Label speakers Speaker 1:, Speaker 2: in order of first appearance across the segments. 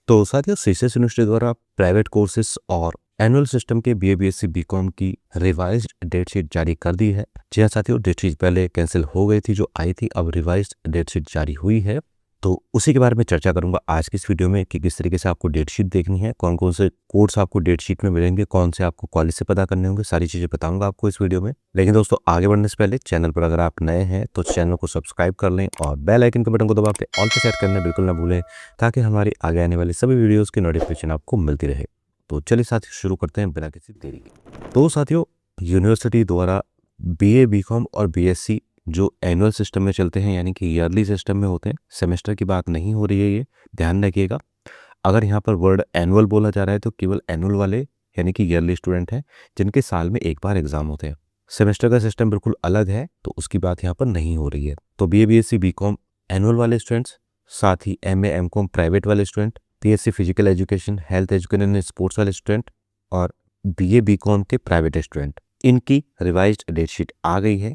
Speaker 1: तो साथियों CCS university द्वारा प्राइवेट कोर्सेज और एनुअल सिस्टम के बीए बीएससी बीकॉम की रिवाइज्ड डेट शीट जारी कर दी है। जी हाँ साथियों, डेट शीट पहले कैंसिल हो गई थी जो आई थी, अब रिवाइज्ड डेट शीट जारी हुई है। तो उसी के बारे में चर्चा करूंगा आज की इस वीडियो में कि किस तरीके से आपको डेट शीट देखनी है, कौन कौन से कोर्स आपको डेट शीट में मिलेंगे, कौन से आपको कॉलेज से पता करने होंगे, सारी चीजें बताऊंगा आपको इस वीडियो में। लेकिन दोस्तों आगे बढ़ने से पहले चैनल पर अगर आप नए हैं तो चैनल को सब्सक्राइब कर लें और बेल आइकन के बटन को दबा के ऑल पे सेट करना बिल्कुल ना भूलें, ताकि हमारी आगे आने वाली सभी वीडियोस की नोटिफिकेशन आपको मिलती रहे। तो चलिए साथियों शुरू करते हैं बिना किसी देरी के। तो साथियों यूनिवर्सिटी द्वारा बीए बीकॉम और बीएससी जो एनुअल सिस्टम में चलते हैं, यानी कि ईयरली सिस्टम में होते हैं, सेमेस्टर की बात नहीं हो रही है, ये ध्यान रखिएगा। अगर यहाँ पर वर्ड एनुअल बोला जा रहा है तो केवल एनुअल वाले यानी कि ईयरली स्टूडेंट हैं जिनके साल में एक बार एग्जाम होते हैं। सेमेस्टर का सिस्टम बिल्कुल अलग है, तो उसकी बात यहाँ पर नहीं हो रही है। तो बीए बीएससी बीकॉम एनुअल वाले स्टूडेंट्स, साथ ही एमए एमकॉम प्राइवेट वाले student, PSC physical education health education and sports वाले स्टूडेंट और बीए बीकॉम के प्राइवेट स्टूडेंट, इनकी रिवाइज्ड डेट शीट आ गई है।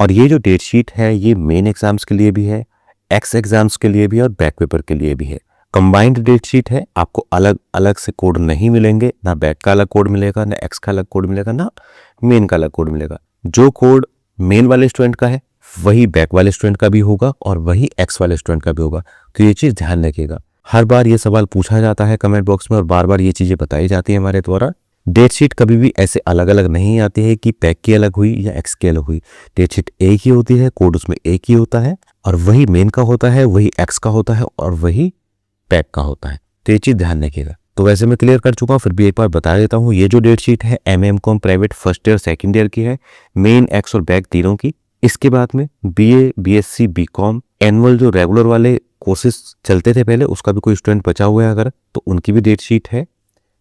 Speaker 1: और ये जो डेट शीट है ये मेन एग्जाम्स के लिए भी है, एक्स एग्जाम्स के लिए भी है और बैक पेपर के लिए भी है। कंबाइंड डेट शीट है, आपको अलग अलग से कोड नहीं मिलेंगे, ना बैक का अलग कोड मिलेगा, ना एक्स का अलग कोड मिलेगा, ना मेन का अलग कोड मिलेगा। जो कोड मेन वाले स्टूडेंट का है वही बैक वाले स्टूडेंट का भी होगा और वही एक्स वाले स्टूडेंट का भी होगा। तो ये चीज़ ध्यान रखिएगा। हर बार ये सवाल पूछा जाता है कमेंट बॉक्स में और बार बार ये चीज़ें बताई जाती है हमारे द्वारा। डेट शीट कभी भी ऐसे अलग अलग नहीं आती है कि पैक की अलग हुई या एक्स की अलग हुई। डेट शीट एक ही होती है, कोड उसमें एक ही होता है और वही मेन का होता है, वही एक्स का होता है और वही पैक का होता है। तो ये चीज ध्यान रखिएगा। तो वैसे मैं क्लियर कर चुका हूँ, फिर भी एक बार बता देता हूँ। ये जो डेट शीट है एमएमकॉम private first year second year की है, मेन एक्स और बैक तीनों की। इसके बाद में बीए बीएससी बीकॉम एनुअल जो रेगुलर वाले कोर्सेज चलते थे पहले, उसका भी कोई स्टूडेंट बचा हुआ है अगर, तो उनकी भी डेट शीट है,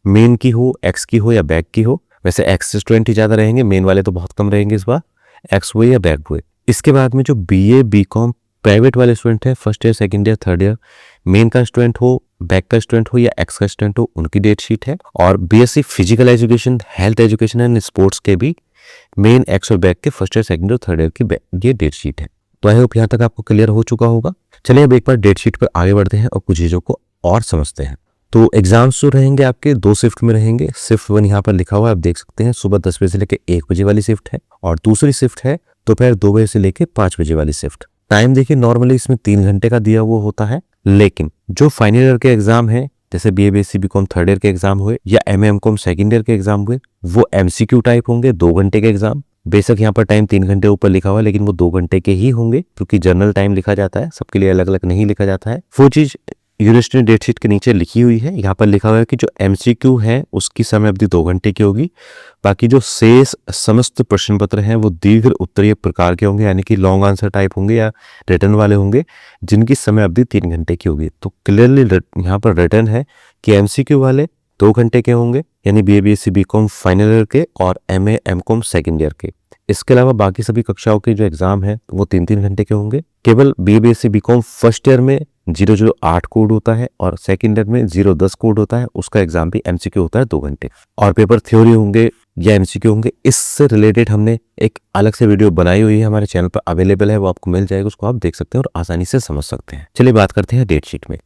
Speaker 1: मेन की हो, एक्स की हो या बैक की हो। वैसे एक्स स्टूडेंट ही ज़्यादा रहेंगे, मेन वाले तो बहुत कम रहेंगे इस बार, एक्स हुए या बैक हुए। इसके बाद में जो बीए बीकॉम प्राइवेट वाले स्टूडेंट हैं, first year second year third year, main का स्टूडेंट हो, बैक का स्टूडेंट हो या एक्स का स्टूडेंट हो, उनकी डेट शीट है। और BSc physical education health education and sports के भी मेन एक्स और बैक के first year second year third year की ये डेट शीट है। तो आई होप यहाँ तक आपको क्लियर हो चुका होगा। चलिए अब एक बार डेट शीट पर आगे बढ़ते हैं और कुछ चीज़ों को और समझते हैं। तो एग्जाम्स जो रहेंगे आपके दो शिफ्ट में रहेंगे। शिफ्ट 1 यहाँ पर लिखा हुआ है, आप देख सकते हैं, सुबह 10 बजे से लेकर 1 बजे वाली शिफ्ट है। और दूसरी शिफ्ट है दोपहर 2 बजे से लेकर 5 बजे वाली शिफ्ट। टाइम देखिए नॉर्मली इसमें 3 घंटे का दिया हुआ होता है, लेकिन जो फाइनल ईयर के एग्जाम है, जैसे BA BSc BCom third year के एग्जाम हुए या एमए एमकॉम सेकेंड ईयर के एग्जाम हुए, वो एमसीक्यू टाइप होंगे, 2 घंटे के एग्जाम। बेशक यहाँ पर टाइम 3 घंटे ऊपर लिखा हुआ है, लेकिन वो 2 घंटे के ही होंगे, क्योंकि जनरल टाइम लिखा जाता है, सबके लिए अलग अलग नहीं लिखा जाता है। वो चीज यूनिवर्सिटी ने डेट शीट के नीचे लिखी हुई है। यहाँ पर लिखा हुआ है कि जो एमसीक्यू है उसकी समय अवधि 2 घंटे की होगी। बाकी जो शेष समस्त प्रश्न पत्र हैं वो दीर्घ उत्तरीय प्रकार के होंगे, यानी कि लॉन्ग आंसर टाइप होंगे या रिटर्न वाले होंगे, जिनकी समय अवधि 3 घंटे की होगी। तो क्लियरली यहाँ पर रिटर्न है कि एमसीक्यू वाले 2 घंटे के होंगे, यानी BA BSc BCom final year के और एमए एमकॉम सेकेंड ईयर के। इसके अलावा बाकी सभी कक्षाओं के जो एग्जाम है वो 3-3 घंटे के होंगे। केवल BA BSc BCom first year में 008 कोड होता है और सेकंड ईयर में 010 कोड होता है, उसका एग्जाम भी एमसीक्यू होता है 2 घंटे। और पेपर थ्योरी होंगे या एमसीक्यू होंगे, इससे रिलेटेड हमने एक अलग से वीडियो बनाई हुई है, हमारे चैनल पर अवेलेबल है, वो आपको मिल जाएगा, उसको आप देख सकते हैं और आसानी से समझ सकते हैं। चलिए बात करते हैं डेट शीट में।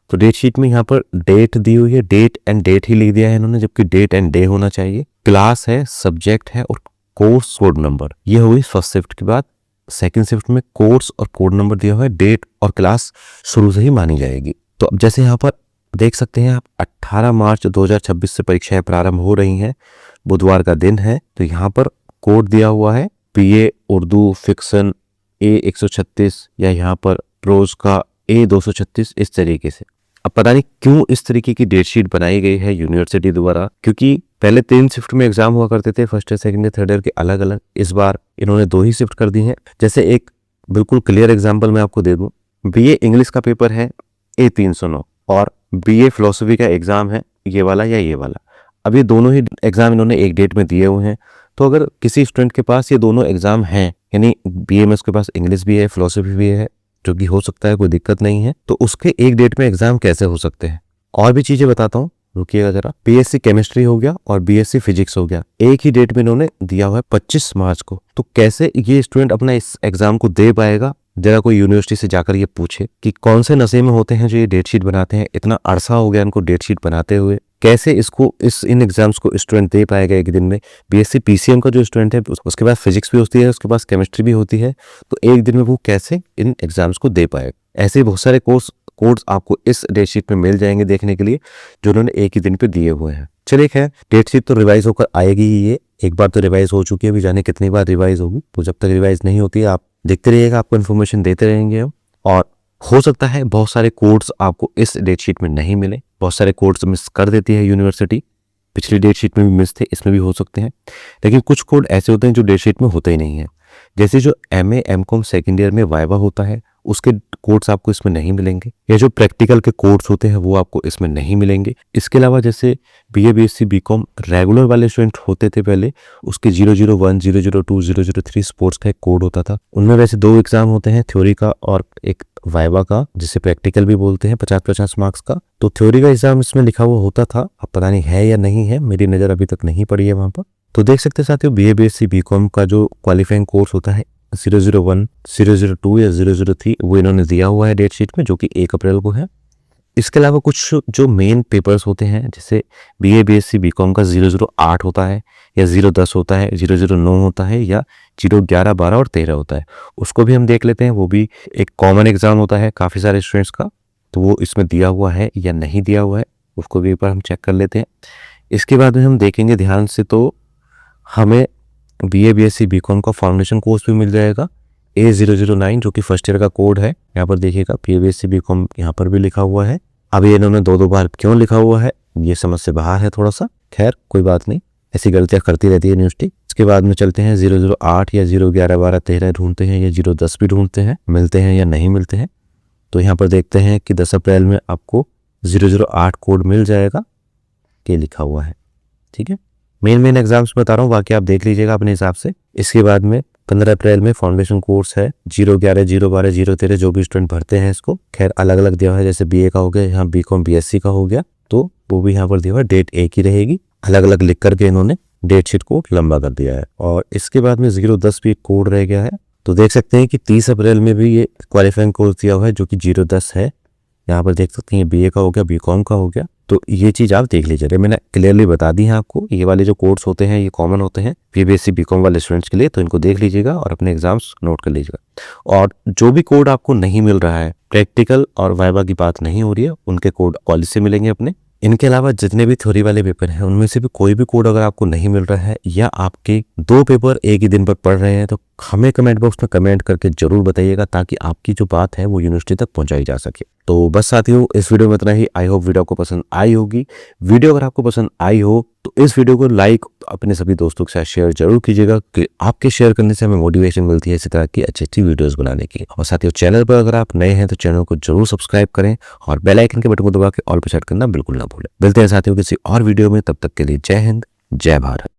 Speaker 1: तो डेट शीट में यहाँ पर डेट दी हुई है, डेट एंड डेट ही लिख दिया है इन्होंने, जबकि डेट एंड डे होना चाहिए। क्लास है, सब्जेक्ट है और कोर्स कोड नंबर, ये हुई फर्स्ट शिफ्ट के बाद। सेकंड शिफ्ट में कोर्स और कोड नंबर दिया हुआ है, डेट और क्लास शुरू से ही मानी जाएगी। तो अब जैसे यहाँ पर देख सकते हैं आप, 18 मार्च 2026 से परीक्षाएं प्रारंभ हो रही हैं, बुधवार का दिन है। तो यहाँ पर कोड दिया हुआ है बीए उर्दू फिक्शन A136 या यहाँ पर प्रोज का A236, इस तरीके से। अब पता नहीं क्यों इस तरीके की डेट शीट बनाई गई है यूनिवर्सिटी द्वारा, क्योंकि पहले 3 शिफ्ट में एग्जाम हुआ करते थे, first year second year third year के अलग अलग। इस बार इन्होंने 2 ही शिफ्ट कर दी हैं। जैसे एक बिल्कुल क्लियर एग्जांपल मैं आपको दे दूं, बीए इंग्लिश का पेपर है A309 और बीए फिलोसफी का एग्जाम है ये वाला या ये वाला। अब ये दोनों ही एग्जाम इन्होंने एक डेट में दिए हुए हैं। तो अगर किसी स्टूडेंट के पास ये दोनों एग्जाम हैं, यानी बीए में उसके पास इंग्लिश भी है फिलोसफी भी है, जो कि हो सकता है, कोई दिक्कत नहीं है, तो उसके एक डेट में एग्जाम कैसे हो सकते हैं। और भी चीजें बताता हूँ, रुकिएगा जरा। बीएससी केमिस्ट्री हो गया और बीएससी फिजिक्स हो गया, एक ही डेट में इन्होंने दिया हुआ है 25 मार्च को। तो कैसे ये स्टूडेंट अपना इस एग्जाम को दे पाएगा जरा कोई यूनिवर्सिटी से जाकर ये पूछे कि कौन से नशे में होते हैं जो ये डेट शीट बनाते हैं, इतना अरसा हो गया इनको डेट शीट बनाते हुए, कैसे इसको इन एग्जाम्स को स्टूडेंट दे पाएगा एक दिन में। बीएससी पीसीएम का जो स्टूडेंट है उसके पास फिजिक्स भी होती है, उसके पास केमिस्ट्री भी होती है, तो एक दिन में वो कैसे इन एग्जाम्स को दे पाएगा। ऐसे बहुत सारे कोड्स आपको इस डेट शीट में मिल जाएंगे देखने के लिए, जो उन्होंने एक ही दिन पे दिए हुए हैं। चलिए खैर, डेट शीट तो रिवाइज होकर आएगी ही, ये एक बार तो रिवाइज हो चुकी है, अभी जाने कितनी बार रिवाइज होगी। तो जब तक रिवाइज नहीं होती है आप देखते रहिएगा, आपको इन्फॉर्मेशन देते रहेंगे हम। और हो सकता है बहुत सारे कोड्स आपको इस डेट शीट में नहीं मिले, बहुत सारे कोड्स मिस कर देती है यूनिवर्सिटी, पिछली डेट शीट में भी मिस थे, इसमें भी हो सकते हैं। लेकिन कुछ कोड ऐसे होते हैं जो डेट शीट में होते ही नहीं है, जैसे जो MA MCOM सेकेंड ईयर में वाइवा होता है उसके कोड्स आपको इसमें नहीं मिलेंगे, या जो प्रैक्टिकल के कोड्स होते हैं वो आपको इसमें नहीं मिलेंगे। इसके अलावा जैसे BA BSc BCom रेगुलर वाले स्टूडेंट होते थे पहले, उसके 001 002 003 स्पोर्ट्स का एक कोड होता था। उनमें वैसे 2 एग्जाम होते हैं, थ्योरी का और एक वाइवा का, जिसे प्रैक्टिकल भी बोलते हैं, 50-50 मार्क्स का। तो थ्योरी का एग्जाम इसमें लिखा हुआ होता था, अब पता नहीं है या नहीं है, मेरी नज़र अभी तक नहीं पड़ी है वहाँ पर। तो देख सकते साथियों, BA BSc BCom का जो क्वालिफाइंग कोर्स होता है 001 002 या 003 वो इन्होंने दिया हुआ है डेट शीट में, जो कि 1 अप्रैल को है। इसके अलावा कुछ जो मेन पेपर्स होते हैं, जैसे BA BSc BCom का 008 होता है, या 010 होता है, 009 होता है, या 011 12 और 13 होता है, उसको भी हम देख लेते हैं। वो भी एक कॉमन एग्जाम होता है काफ़ी सारे स्टूडेंट्स का, तो वो इसमें दिया हुआ है या नहीं दिया हुआ है उसको भी एक बार हम चेक कर लेते हैं। इसके बाद में हम देखेंगे ध्यान से, तो हमें BA BSc BCom का फाउंडेशन कोर्स भी मिल जाएगा A009, जो कि फर्स्ट ईयर का कोड है। यहाँ पर देखिएगा BA BSc BCom यहाँ पर भी लिखा हुआ है। अब ये इन्होंने 2 बार क्यों लिखा हुआ है ये समझ से बाहर है थोड़ा सा, खैर कोई बात नहीं, ऐसी गलतियाँ करती रहती है यूनिवर्सिटी। इसके बाद में चलते हैं 008 या 011 12 13 ढूंढते हैं, या 010 भी ढूंढते हैं, मिलते हैं या नहीं मिलते हैं। तो यहाँ पर देखते हैं कि 10 अप्रैल में आपको 008 कोड मिल जाएगा, ये लिखा हुआ है। ठीक है, मेन एग्जाम्स बता रहा हूँ, बाकी आप देख लीजिएगा अपने हिसाब से। इसके बाद में 15 अप्रैल में फाउंडेशन कोर्स है 011 012 013, जो भी स्टूडेंट भरते हैं इसको, खैर अलग अलग दिया हुआ है, जैसे BA का हो गया, यहाँ BCom BSc का हो गया, तो वो भी यहाँ पर दिया हुआ है, डेट एक ही रहेगी, अलग अलग लिख करके इन्होंने डेट शीट को लंबा कर दिया है। और इसके बाद में 010 भी एक कोड रह गया है, तो देख सकते हैं कि 30 अप्रैल में भी ये क्वालिफाइंग कोर्स दिया हुआ है, जो कि 010 है। यहाँ पर देख सकते हैं BA का हो गया, BCom का हो गया, तो ये चीज़ आप देख लीजिए। मैंने क्लियरली बता दी है आपको, ये वाले जो कोर्स होते हैं ये कॉमन होते हैं BA BSc BCom वाले स्टूडेंट्स के लिए, तो इनको देख लीजिएगा और अपने एग्जाम्स नोट कर लीजिएगा। और जो भी कोड आपको नहीं मिल रहा है, प्रैक्टिकल और वाइवा की बात नहीं हो रही है, उनके कोड कॉलेज से मिलेंगे अपने। इनके अलावा जितने भी थ्योरी वाले पेपर हैं उनमें से भी कोई भी कोड अगर आपको नहीं मिल रहा है, या आपके 2 पेपर एक ही दिन पर पढ़ रहे हैं, तो हमें कमेंट बॉक्स में कमेंट करके जरूर बताइएगा, ताकि आपकी जो बात है वो यूनिवर्सिटी तक पहुंचाई जा सके। तो बस साथियों, इस वीडियो में इतना ही। आई होप वीडियो आपको पसंद आई होगी। वीडियो अगर आपको पसंद आई हो तो इस वीडियो को लाइक अपने सभी दोस्तों के साथ शेयर जरूर कीजिएगा, कि आपके शेयर करने से हमें मोटिवेशन मिलती है इसी तरह की अच्छी वीडियोस बनाने की। और साथियों, चैनल पर अगर आप नए हैं तो चैनल को जरूर सब्सक्राइब करें, और बेल आइकन के बटन को दबा के ऑल पर सेट करना बिल्कुल ना भूलें। मिलते हैं साथियों किसी और वीडियो में, तब तक के लिए जय हिंद, जय भारत।